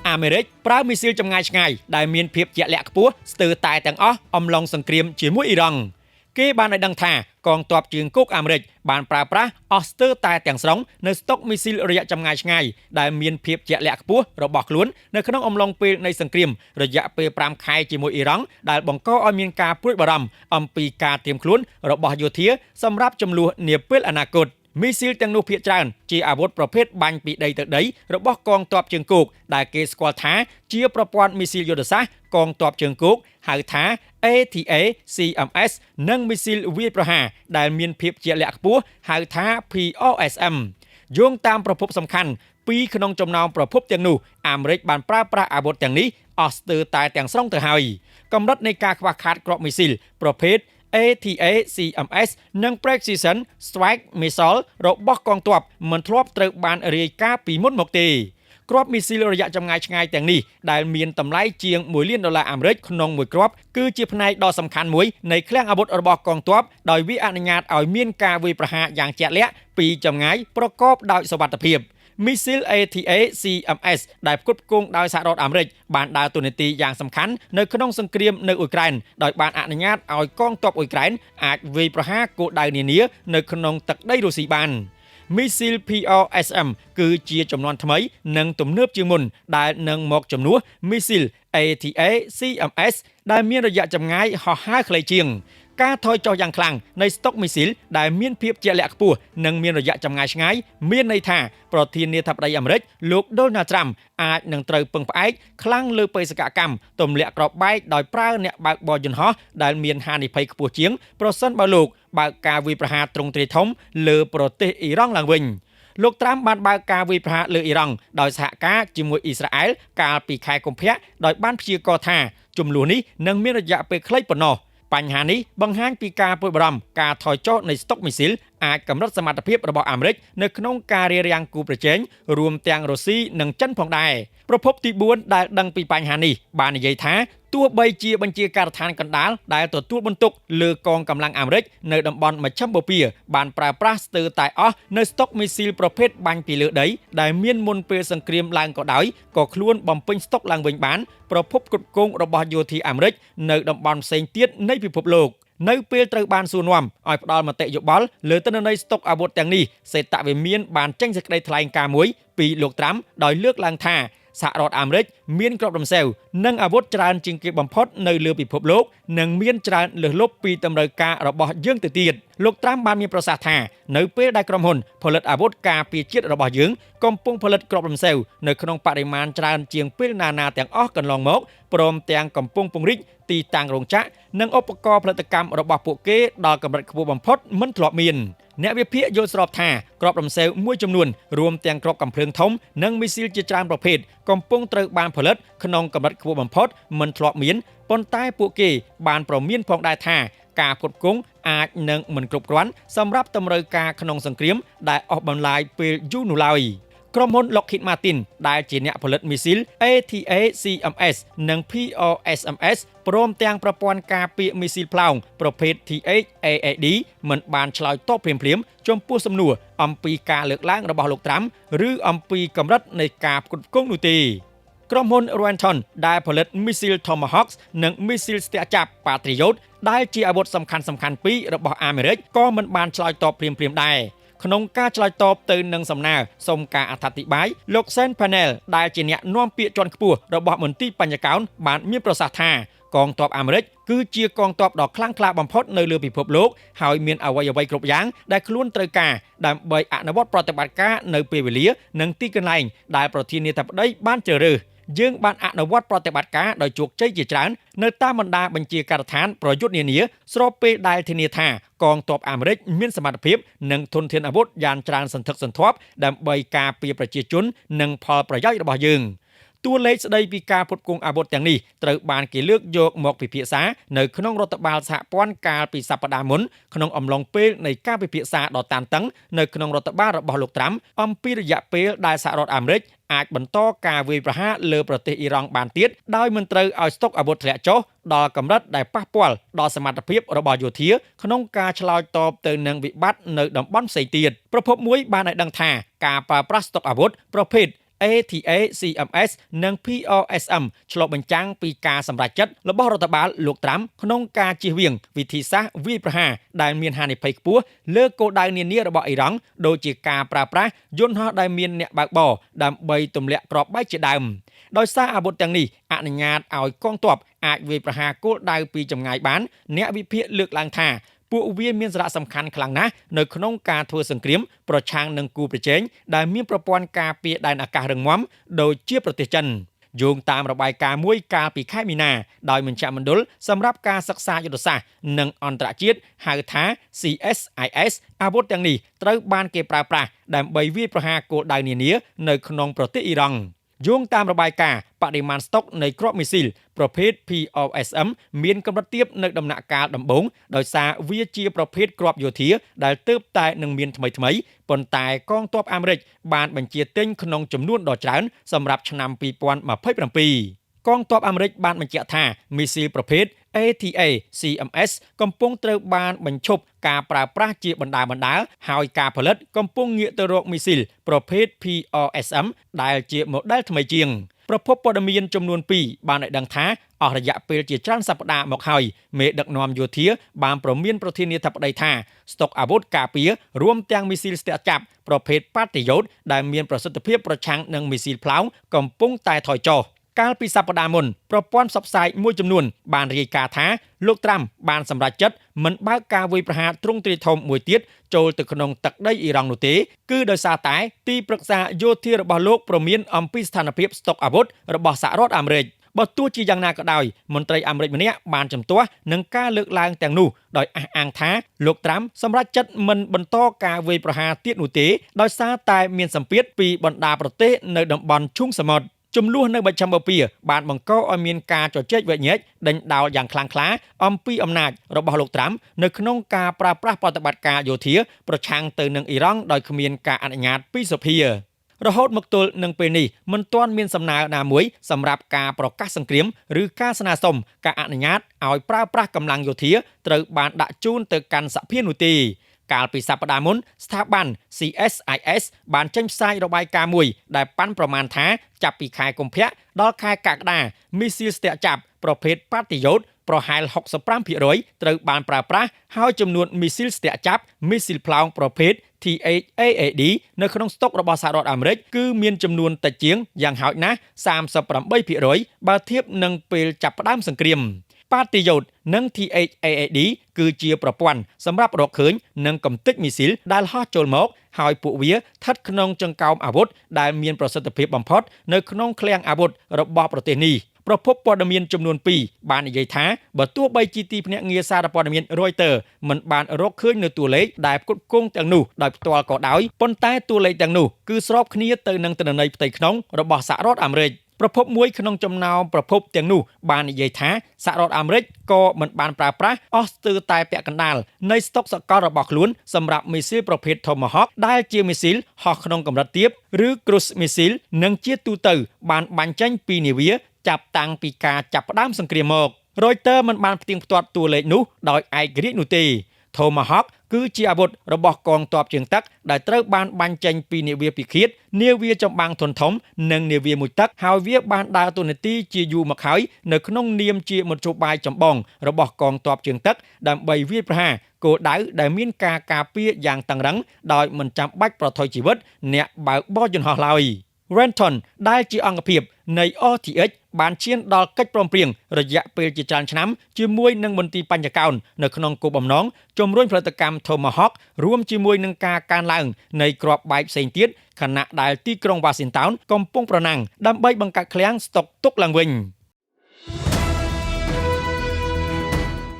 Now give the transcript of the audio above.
អាមេរិកប្រើមីស៊ីលចម្ងាយឆ្ងាយដែលមានភាពជាក់លាក់ខ្ពស់ស្ទើរតែទាំងអស់អំឡុងសង្គ្រាមជាមួយអ៊ីរ៉ង់គេបានឲ្យដឹងថាកងទ័ពជើងគោកអាមេរិកបានប្រើប្រាស់អស់ស្ទើរតែទាំងស្រុងនៅស្តុកមីស៊ីលរយៈចម្ងាយឆ្ងាយដែលមានភាពជាក់លាក់ខ្ពស់របស់ខ្លួននៅក្នុងអំឡុងពេលនៃសង្គ្រាមរយៈពេល5ខែជាមួយអ៊ីរ៉ង់ដែលបង្កឲ្យមានការព្រួយបារម្ភអំពីការត្រៀមខ្លួនរបស់យោធាសម្រាប់ចំនួននាពេលអនាគតមីស៊ីលទាំងនោះភាគច្រើនជាអាវុធប្រភេទបាញ់ពីដីទៅដីរបស់កងទ័ពជើងគោកដែលគេស្គាល់ថាជាប្រព័ន្ធមីស៊ីលយុទ្ធសាស្ត្រកងទ័ពជើងគោកហៅថា ATACMS និងមីស៊ីលវាយប្រហារដែលមានភាពជាក់លាក់ខ្ពស់ហៅថា POSM យោងតាមប្រភពសំខាន់ពីក្នុងចំណោមប្រភពទាំងនោះអាមេរិកបានប្រើប្រាស់អាវុធទាំងនេះអស់ស្ទើរតែទាំងស្រុងទៅហើយកម្រិតនៃការខ្វះខាតគ្រាប់មីស៊ីលប្រភេទATACMS និង Precision Strike Missile របស់កងទ័ពមិនធ្លាប់ត្រូវបានរាយការណ៍ពីមុនមកទេគ្រាប់មីស៊ីលរយៈចម្ងាយឆ្ងាយទាំងនេះដែលមានតម្លៃជាង$1 លានអាមេរិកក្នុងមួយគ្រាប់គឺជាផ្នែកដ៏សំខាន់មួយនៃឃ្លាំងអាវុធរបស់កងទ័ពដោយវាអនុញ្ញាតឲ្យមានការវាយប្រហារយ៉ាងជាក់លាក់ពីចម្ងាយប្រកបដោយសុវត្ថិភាពមីស៊ីល ATACMS ដែលផ្គត់ផ្គង់ដោយសហរដ្ឋអាមេរិកបានដើរតួនាទីយ៉ាងសំខាន់នៅក្នុងសង្គ្រាមនៅអ៊ុយក្រែនដោយបានអនុញ្ញាតឲ្យកងទ័ពអ៊ុយក្រែនអាចវាយប្រហារគោលដៅនានានៅក្នុងទឹកដីរុស្ស៊ីបានមីស៊ីល POSM គឺជាចំនួនថ្មីនិងទំនើបជាងមុនដែលនឹងមកជំនួសមីស៊ីល ATACMS ដែលមានរយៈចម្ងាយហោះហើរខ្លីជាងការថយចុះយ៉ាងខ្លាំងនៃស្តុកមីស៊ីលដែលមានភាពជាក់លាក់ខ្ពស់និងមានរយៈចម្ងាយឆ្ងាយមានន័យថាប្រធានាធិបតីអាមេរិកលោក Donald Trump អាចនឹងត្រូវពឹងផ្អែកខ្លាំងលើបេសកកម្មទម្លាក់គ្រាប់បែកដោយប្រើអ្នកបើកបរយន្តហោះដែលមានហានិភ័យខ្ពស់ជាងប្រសិនបើលោកបើកការវាយប្រហារទ្រង់ទ្រាយធំលើប្រទេសអ៊ីរ៉ង់ឡើងវិញលោកត្រាំបានបើកការវាយប្រហារលើអ៊ីរ៉ង់ដោយសហការជាមួយអ៊ីស្រាអែលកាលពីខែកុម្ភៈដោយបានព្យាករណ៍ថាជំនួសនេះនឹងមានរយៈពេលខ្លីប៉ុណ្ណោះបញ្ហានេះបង្ហាញពីការព្រួយបារម្ភការថយចុះនៃស្តុកមីស៊ីលអាចកម្រិតសមត្ថភាពរបស់អាមេរិកនៅក្នុងការរារាំងគូប្រជែងរួមទាំងរុស្ស៊ីនិងចិនផងដែរប្រភពទី4ដែលដឹងពីបញ្ហានេះបាននិយាយថាទោះបីជាបញ្ជាការដ្ឋានកណ្ដាលដែលទទួលបន្ទុកលើកងកម្លាំងអាមេរិកនៅតំបន់មជ្ឈិមបូព៌ាបានប្រើប្រាស់ស្ទើរតែអស់នៅស្តុកមីស៊ីលប្រភេទបាញ់ពីលើដីដែលមានមុនពេលសង្គ្រាមឡើងក៏ដោយក៏ខ្លួនបំពេញស្តុកឡើងវិញបានប្រភពផ្គត់ផ្គង់របស់យោធាអាមេរិកនៅតំបន់ផ្សេងទៀតនៃពិភពលោកនៅពេលត្រូវបានសួរនាំឲ្យផ្ដល់មតិយោបល់លើទិន្នន័យស្តុកអាវុធទាំងនេះសេតវិមានបានចេញសេចក្តីថ្លែងការណ៍មួយពីលោកត្រាំដោយលើកឡើងថាសហរដ្ឋអាមេរិកមានគ្រាប់រំសេវនិងអាវុធច្រើនជាងគេបំផុតនៅលើពិភពលោកនិងមានច្រើនលើសលប់ពីតម្រូវការរបស់យើងទៅទៀតលោកត្រាំបានមានប្រសាសន៍ថានៅពេលដែលក្រុមហ៊ុនផលិតអាវុធការពារជាតិរបស់យើងកំពុងផលិតគ្រាប់រំសេវនៅក្នុងបរិមាណច្រើនជាងពេលណាទាំងអស់កន្លងមកព្រមទាំងកំពុងពង្រីកទីតាំងរោងចក្រនិងឧបករណ៍ផលិតកម្មរបស់ពួកគេដល់កម្រិតខ្ពស់បំផុតមិនធ្លាប់មានអ្នកវិភាគយល់ស្របថាគ្រាប់រំសេវមួយចំនួនរួមទាំងគ្រាប់កាំភ្លើងធំនិងមីស៊ីលជាច្រើនប្រភេទកំពុងត្រូវបានផលិតក្នុងកម្រិតខ្ពស់បំផុតមិនធ្លាប់មានប៉ុន្តែពួកគេបានប្រមានផងដែរថាការផ្គត់ផ្គង់អាចនឹងមិនគ្រប់គ្រាន់សម្រាប់តម្រូវការក្នុងសង្គ្រាមដែលអស់បន្លាយពេលយូរនោះឡើយក្រុមហ៊ុន Lockheed Martin ដែលជាអ្នកផលិតមីស៊ីល ATACMS និង POSMS ព្រមទាំងប្រព័ន្ធការពារមីស៊ីលផ្លោងប្រភេទ THAAD មិនបានឆ្លើយតបភ្លាមៗចំពោះសំណួរអំពីការលើកឡើងរបស់លោកត្រាំឬអំពីកម្រិតនៃការផ្គត់ផ្គង់នោះទេក្រុមហ៊ុន Raytheon ដែលផលិតមីស៊ីល Tomahawk និងមីស៊ីលស្ទាក់ចាប់ Patriot ដែលជាអាវុធសំខាន់ពីររបស់អាមេរិកក៏មិនបានឆ្លើយតបភ្លាមៗដែរក្នុងការឆ្លើយតបទៅនឹងសំណើសូមការអធិប្បាយលោក Sen Panel ដែលជាអ្នកនាំពាក្យជាន់ខ្ពស់របស់មន្ទីរបញ្ញកោណបានមានប្រសាសន៍ថាកងទ័ពអាមេរិកគឺជាកងទ័ពដ៏ខ្លាំងក្លាបំផុតនៅលើពិភពលោកហើយមានអ្វីៗគ្រប់យ៉ាងដែលខ្លួនត្រូវការដើម្បីអនុវត្តប្រតិបត្តិការនៅពេលវេលានិងទីកន្លែងដែលប្រធានាធិបតីបានជ្រើសរើសយើងបានអនុវត្តប្រតិបត្តិការដោយជោគជ័យជាច្រើននៅតាមបណ្ដាបញ្ជាការដ្ឋានប្រយុទ្ធនានាស្របពេលដែលធានាថាកងទ័ពអាមេរិកមានសមត្ថភាពនិងធនធានអាវុធយ៉ាងច្រើនសន្ធឹកសន្ធាប់ដើម្បីការពារប្រជាជននិងផលប្រយោជន៍របស់យើងតួលេខស្ដីពីការផ្គត់ផ្គង់អាវុធទាំងនេះត្រូវបានគេលើកយកមកពិភាក្សានៅក្នុងរដ្ឋបាលសហព័ន្ធកាលពីសប្តាហ៍មុនក្នុងអំឡុងពេលនៃការពិភាក្សាដ៏តានតឹងនៅក្នុងរដ្ឋបាលរបស់លោកត្រាំអំពីរយៈពេលដែលសហរដ្ឋអាមេរិកអាចបន្តការវាយប្រហារលើប្រទេសអ៊ីរ៉ង់បានទៀតដោយមិនត្រូវឲ្យស្តុកអាវុធធ្លាក់ចុះដល់កម្រិតដែលប៉ះពាល់ដល់សមត្ថភាពរបស់យោធាក្នុងការឆ្លើយតបទៅនឹងវិបត្តិនៅតំបន់ផ្សេងទៀតប្រភពមួយបានឲ្យដឹងថាការប្រើប្រាស់ស្តុកអាវុធប្រភេទ ATA CMS និង POSM ឆ្លុះបញ្ចាំងពីការសម្រេចចិត្តរបស់រដ្ឋបាលលោកត្រាំក្នុងការជៀសវាងវិធីសាស្ត្រវាយប្រហារដែលមានហានិភ័យខ្ពស់លើគោលដៅនានារបស់អ៊ីរ៉ង់ដូចជាការប្រើប្រាស់យន្តហោះដែលមានអ្នកបើកបរដើម្បីទម្លាក់គ្រាប់បែកជាដើមដោយសារអាវុធទាំងនេះអនុញ្ញាតឲ្យកងទ័ពអាចវាយប្រហារគោលដៅពីចម្ងាយបានអ្នកវិភាគលើកឡើងថាពួកវាមានសារៈសំខាន់ខ្លាំងណាស់នៅក្នុងការធ្វើសង្គ្រាមប្រឆាំងនឹងគូប្រជែងដែលមានប្រព័ន្ធការពារដែនអាកាសរឹងមាំដូចជាប្រទេសចិនយោងតាមរបាយការណ៍មួយកាលពីខែមីនាដោយមជ្ឈមណ្ឌលសម្រាប់ការសិក្សាយុទ្ធសាស្ត្រនិងអន្តរជាតិហៅថា CSIS អាវុធទាំងនេះត្រូវបានគេប្រើប្រាស់ដើម្បីវាយប្រហារគោលដៅនានានៅក្នុងប្រទេសអ៊ីរ៉ង់យោងតាមរបាយការណ៍បរិមាណស្តុកនៃគ្រាប់មីស៊ីលប្រភេទ POSM មានកម្រិតទាបនៅដំណាក់កាលដំបូងដោយសារវាជាប្រភេទគ្រាប់យោធាដែលទើបតែនឹងមានថ្មីៗប៉ុន្តែកងទ័ពអាមេរិកបានបញ្ជាទិញក្នុងចំនួនដ៏ច្រើនសម្រាប់ឆ្នាំ2027កងទ័ពអាមេរិកបានបញ្ជាក់ថាមីស៊ីលប្រភេទ ATA CMS កំពុងត្រូវបានបញ្ឈប់ការប្រើប្រាស់ជាបណ្ដាហើយការផលិតកំពុងងាកទៅរកមីស៊ីលប្រភេទ POSM ដែលជា model ថ្មីជាងប្រភពព័ត៌មានចំនួន2បានឲ្យដឹងថាអស់រយៈពេលជាច្រើនសប្តាហ៍មកហើយមេដឹកនាំយោធាបានប្រមានប្រធានាធិបតីថាស្តុកអាវុធការពាររួមទាំងមីស៊ីលស្ទាក់ចាប់ប្រភេទ Patriot ដែលមានប្រសិទ្ធភាពប្រឆាំងនឹងមីស៊ីលផ្លោងកំពុងតែថយចុះកាលពីសប្តាហ៍មុនប្រព័ន្ធផ្សព្វផ្សាយមួយចំនួនបានរាយការណ៍ថាលោកត្រាំបានសម្រេចចិត្តមិនបើកការវាយប្រហារទ្រង់ទ្រាយធំមួយទៀតចូលទៅក្នុងទឹកដីអ៊ីរ៉ង់នោះទេគឺដោយសារតែទីប្រឹក្សាយោធារបស់លោកប្រមានអំពីស្ថានភាពស្តុកអាវុធរបស់សហរដ្ឋអាមេរិកបើទោះជាយ៉ាងណាក៏ដោយមន្ត្រីអាមេរិកម្នាក់បានជំទាស់នឹងការលើកឡើងទាំងនោះដោយអះអាងថាលោកត្រាំសម្រេចចិត្តមិនបន្តការវាយប្រហារទៀតនោះទេដោយសារតែមានសម្ពាធពីបណ្ដាប្រទេសនៅតំបន់ឈូងសមុទ្រចំនួននៅមជ្ឈមបូព៌ាបានបង្កឲ្យមានការជជែកវែកញែកដេញដោលយ៉ាងខ្លាំងក្លាអំពីអំណាចរបស់លោកត្រាំនៅក្នុងការប្រើប្រាស់ប្រតិបត្តិការយោធាប្រឆាំងទៅនឹងអ៊ីរ៉ង់ដោយគ្មានការអនុញ្ញាតពីសភារហូតមកទល់នឹងពេលនេះមិនទាន់មានសំណើណាមួយសម្រាប់ការប្រកាសសង្គ្រាមឬការស្នើសុំការអនុញ្ញាតឲ្យប្រើប្រាស់កម្លាំងយោធាត្រូវបានដាក់ជូនទៅកាន់សភានោះទេកាលពីសប្តាហ៍មុនស្ថាប័ន CSIS បានចេញផ្សាយរបាយការណ៍មួយដែលប៉ាន់ប្រមាណថាចាប់ពីខែកុម្ភៈដល់ខែកក្កដាមីស៊ីលស្ទាក់ចាប់ប្រភេទ Patriot ប្រហែល 65% ត្រូវបានប្រើប្រាស់ហើយចំនួនមីស៊ីលស្ទាក់ចាប់មីស៊ីលផ្លោងប្រភេទ THAAD នៅក្នុងស្តុករបស់សហរដ្ឋអាមេរិកគឺមានចំនួនតិចជាងយ៉ាងហោចណាស់ 38% បើធៀបនឹងពេលចាប់ផ្ដើមសង្គ្រាមPatriot និង THAAD គឺជាប្រព័ន្ធសម្រាប់រកឃើញនិងកំទេចមីស៊ីលដែលហោះចូលមកហើយពួកវាស្ថិតក្នុងចង្កោមអាវុធដែលមានប្រសិទ្ធភាពបំផុតនៅក្នុងឃ្លាំងអាវុធរបស់ប្រទេសនេះប្រភពព័ត៌មានចំនួន2បាននិយាយថាបើទោះបីជាទីភ្នាក់ងារសារព័ត៌មាន Reuters មិនបានរកឃើញនៅតួលេខដែលផ្គត់ផ្គង់ទាំងនោះដោយផ្ទាល់ក៏ដោយប៉ុន្តែតួលេខទាំងនោះគឺស្របគ្នាទៅនឹងទិន្នន័យផ្ទៃក្នុងរបស់សហរដ្ឋអាមេរិកប្រភពមួយក្នុងចំណោមប្រភពទាំងនោះបាននិយាយថាសហរដ្ឋអាមេរិកក៏មិនបានប្រើប្រាស់អស់ស្ទើរតែពាក់កណ្ដាលនៃស្តុកសកលរបស់ខ្លួនសម្រាប់មីស៊ីលប្រភេទ Tomahawk ដែលជាមីស៊ីលហោះក្នុងកម្រិតទាបឬ Cruise Missile និងជាទូទៅបានបាញ់ចេញពីនាវាចាប់តាំងពីការចាប់ផ្ដើមសង្គ្រាមមក Reuters មិនបានផ្ទៀងផ្ទាត់តួលេខនោះដោយឯករាជ្យនោះទេTomahawk គឺជាអាវុធរបស់កងទ័ពជើងទឹកដែលត្រូវបានបាញ់ចេញពីនាវាពិឃាតនាវាចម្បាំងធុនធំនិងនាវាមួយទឹកហើយវាបានដើរតួនាទីជាយូរមកហើយនៅក្នុងនាមជាមធ្យោបាយចម្បងរបស់កងទ័ពជើងទឹកដើម្បីវាយប្រហារគោលដៅដែលមានការការពារយ៉ាងតឹងរ៉ឹងដោយមិនចាំបាច់ប្រថុយជីវិតអ្នកបើកបរយន្តហោះឡើយRenton ដែលជាអង្គភាពនៃ RTX បានឈានដល់កិច្ចព្រមព្រៀងរយៈពេលជាច្រើនឆ្នាំជាមួយនឹងមន្ទីរបញ្ចកោណនៅក្នុងគោលបំណងជំរុញផលិតកម្ម Tomahawk រួមជាមួយនឹងការកើនឡើងនៃគ្រាប់បែកផ្សេងទៀតខណៈដែលទីក្រុង Washington កំពុងប្រណាំងដើម្បីបង្កើតឃ្លាំងស្តុកទុកឡើងវិញ។